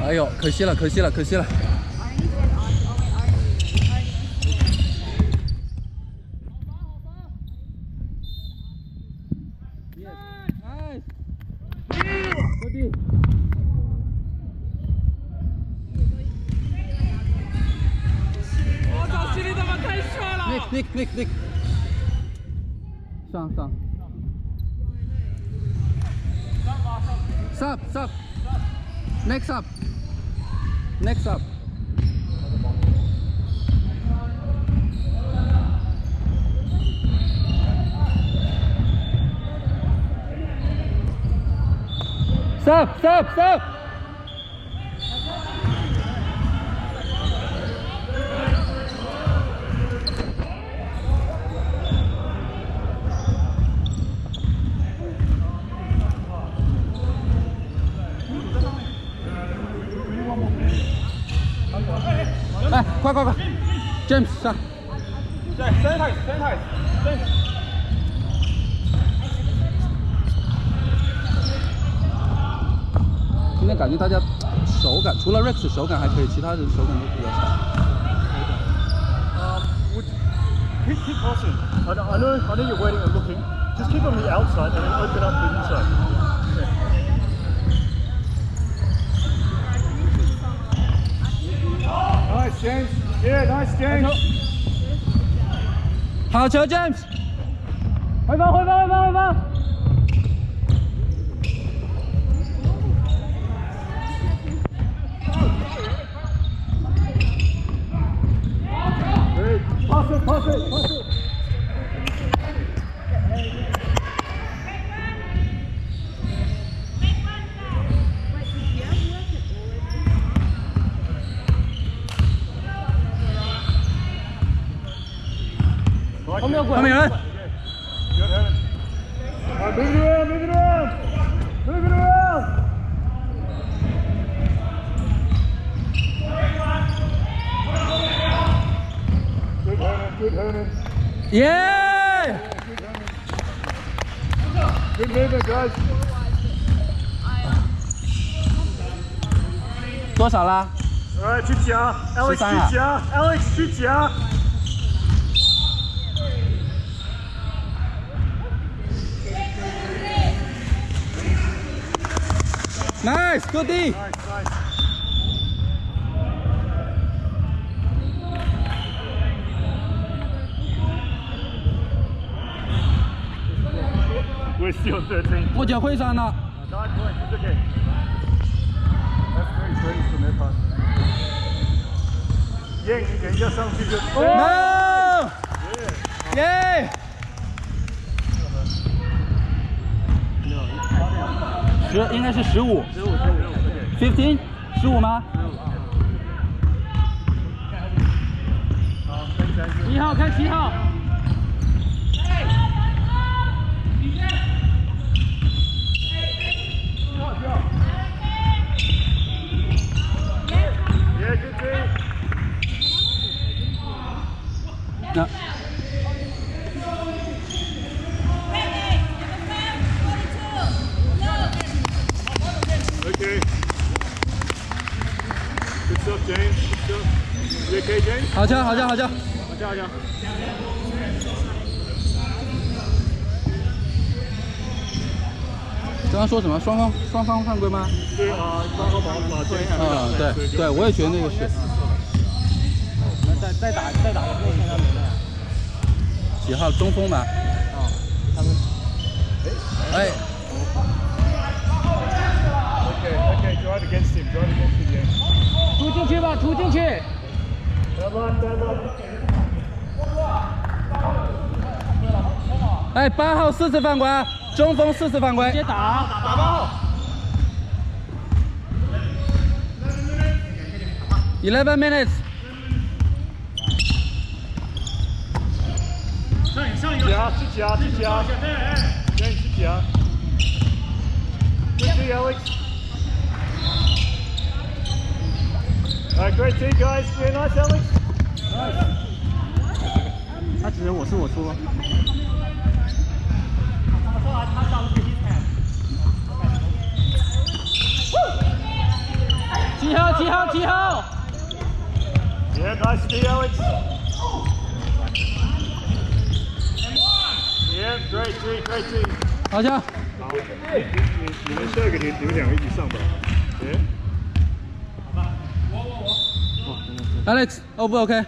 哎呦，可惜了，可惜了，可惜了。我操，心里他妈太帅了 ！Nick， 上。Sub. Next up. Stop. 来，快 ，James 上。对 ，center。今天感觉大家手感，除了 Rex 手感还可以，其他人手感都比较差。Keep passing. I know you're waiting and looking. Just keep on the outside and then open up the inside. Nice, James. Yeah, nice, James. 好球 ，James。回防。Pass it. Không được Move it around. Good Hernan. Yeah. Good movement, guys. 多少啦？ All right, 去夹 ，Alex 去夹 ，Alex 去夹。Nice, good D. Nice. We're still 13. 我脚会上呢。 9 points, it's okay. That's very brave from their part. 人家上去就。No. Yeah. 应该是15。15 15吗？7号看7号。那。 Okay. Good stuff, James. Good stuff. You okay, James? 好球。好球。刚刚说什么？双方犯规吗？对啊，双方把James。对，我也觉得那个是。再打一个后面他们的。几号？中锋吧。他们。哎。 Okay, drive against him, yeah. 突进去吧，突进去。哎，8号4次犯规，中锋4次犯规。直接打8号。11 minutes。上一个。去夹。James 去夹。Good D, Alex. Alright, great D, guys. Yeah, nice, Alex. Nice. 他指着我说。7号。capacity, Alex. Yeah, great team, great team. 好球！好，你们下一个你们两个一起上吧。Yeah. Alex O 不 OK？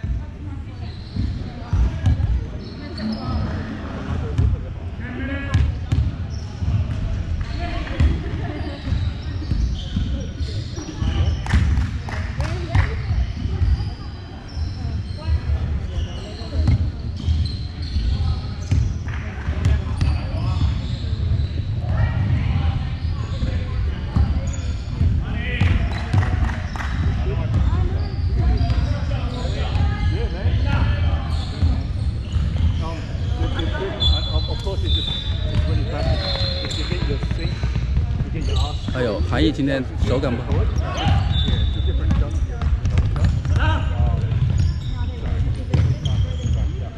哎呦，韩毅今天手感不好。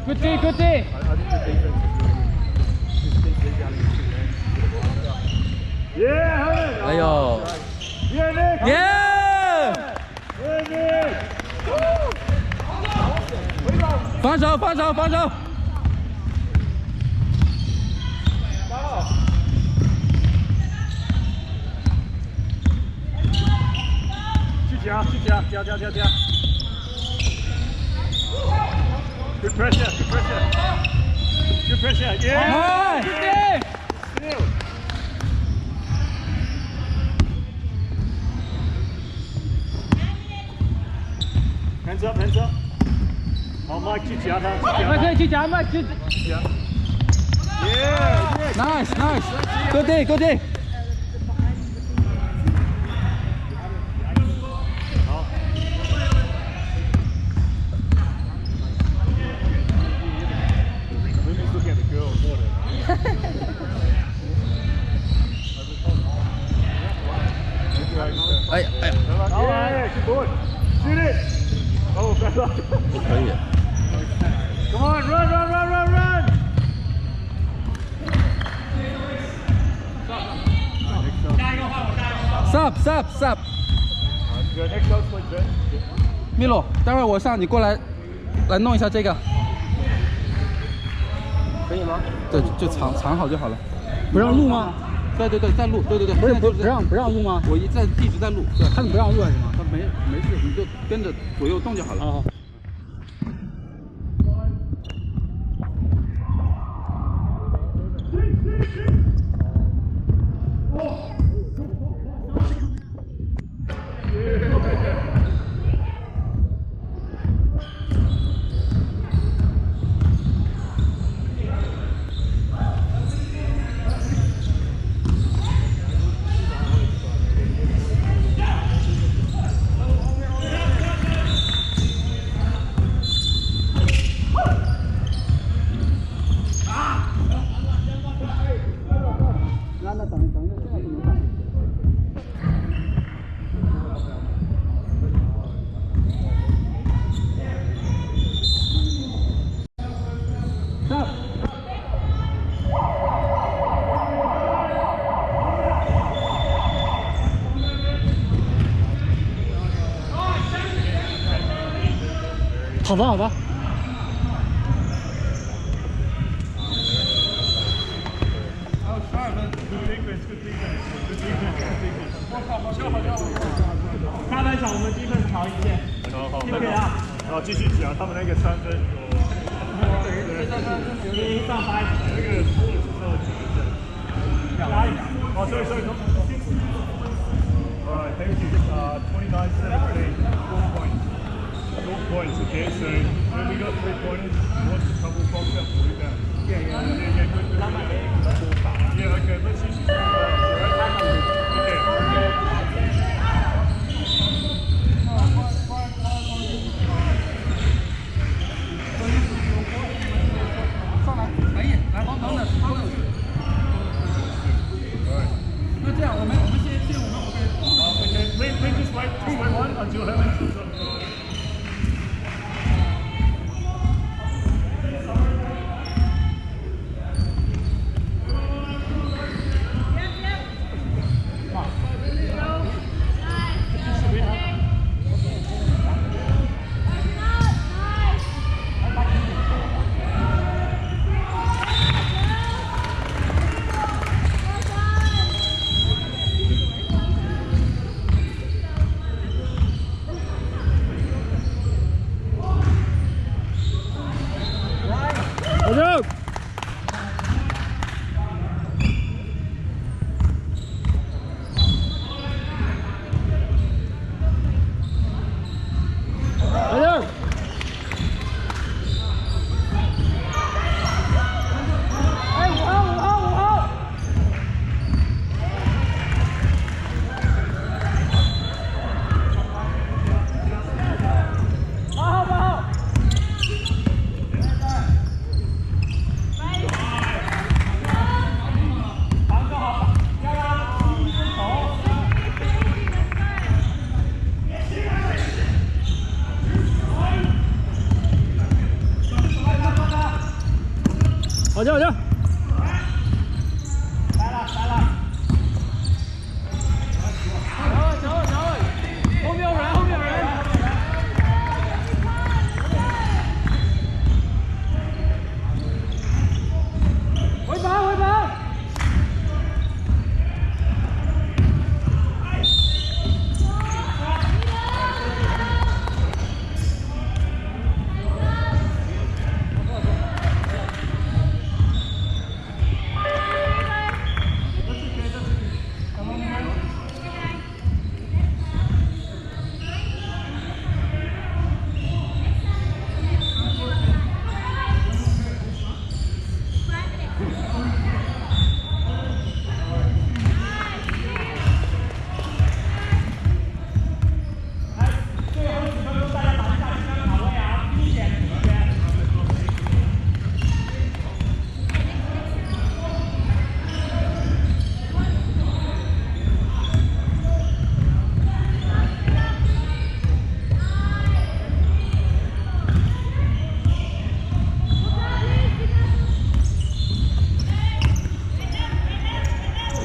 Good day, good day. Yeah, 哎呦， Yeah, Nick. 耶！ Yeah, Nick. 防守，防守，防守！ 加！ Good pressure, good pressure. Good pressure, yeah! Good day. Still. Hands up, hands up. 好 ，Mike 去夹他，麦可以去夹，麦去。夹。Yeah, Nice, nice. Good day, good day. 好。Lily's looking at the girl more than. Eh, eh. Yeah, good boy. Shoot it. Oh, bad luck. 不可以。 Come on, run! Sub, sub, sub. Good, next out, play Ben. 米洛，待会儿我上，你过来，来弄一下这个。可以吗？对，就藏好就好了。不让录吗？对对对，在录。对对对。不让录吗？我一直在录。对，他们不让录是吗？他没事，你就跟着左右动就好了。好。 好吧，好吧。 下半场我们defense好一些。好，可以啊。然后继续讲他们那个3分。你上拍。那个哦，sorry。Alright, thank you. 29-17, 4 points. Okay, so when we got 3 pointers, wants a couple box up for rebound. Yeah, good. Yeah, okay, let's use this. Please just wait 2-1 until Herman comes up.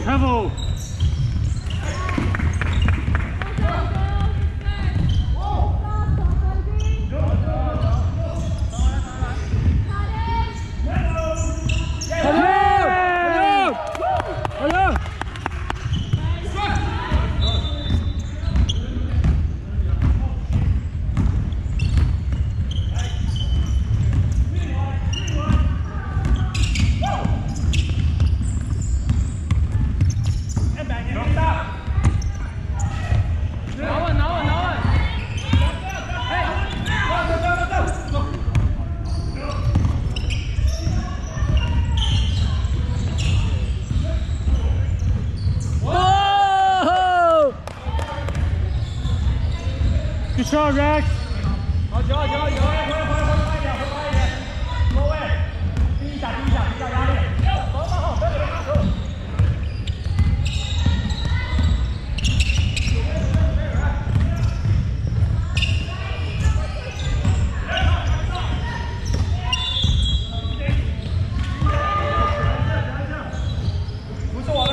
Careful. Good shot, Rex. 好球，好球，好球！快一点，后卫，低一下，低一下，比较压力。走，好，别给他球。不是我们。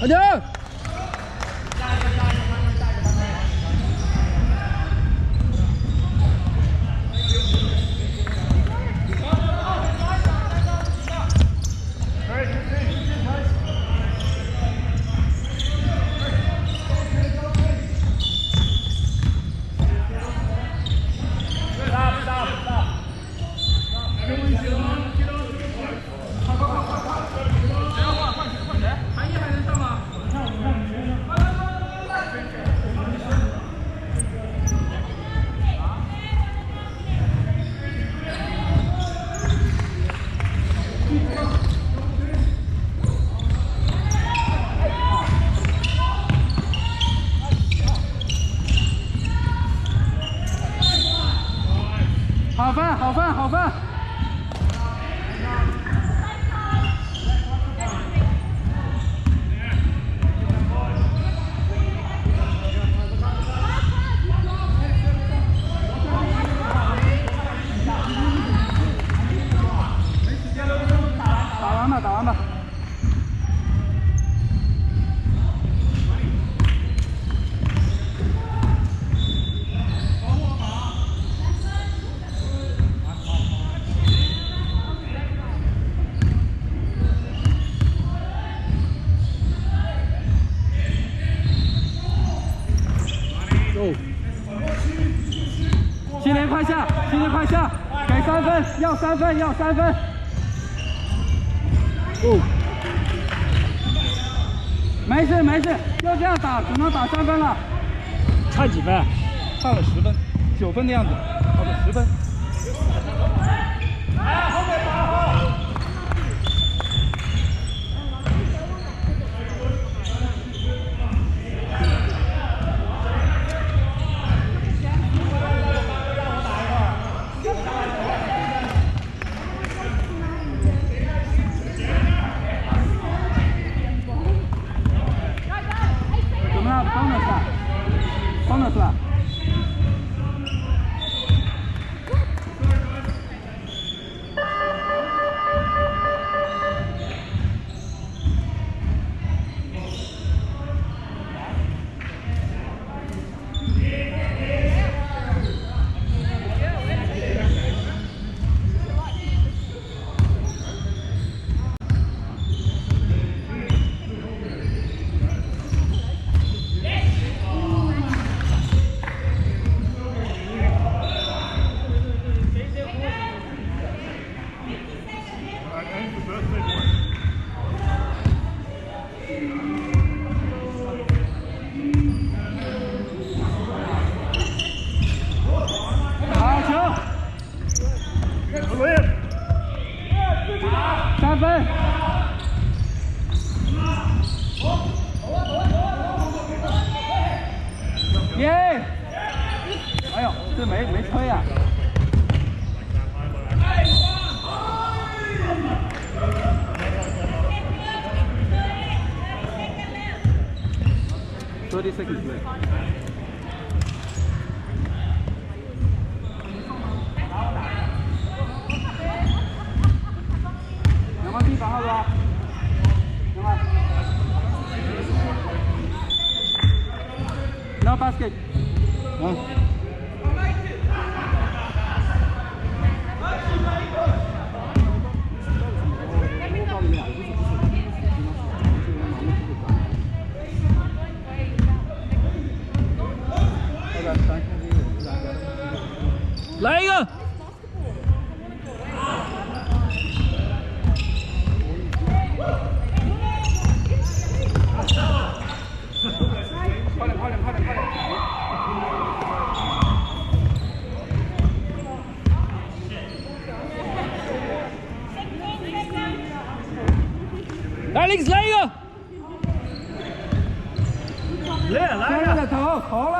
好球！好分，好分，好分！打完吧，打完吧。青年快下，青年快下，给3分，要3分，要3分。哦，没事没事，要这样打，只能打3分了。差几分？差了10分，9分的样子，差不多10分。后面打好。帮的是吧？ birthday boy. 好球！3分。耶！哎呦，这没吹呀。30 seconds left. 阳光地板号吧，阳光。No basket。啊。来一个！快点！来，Alex 来一个！来，投了。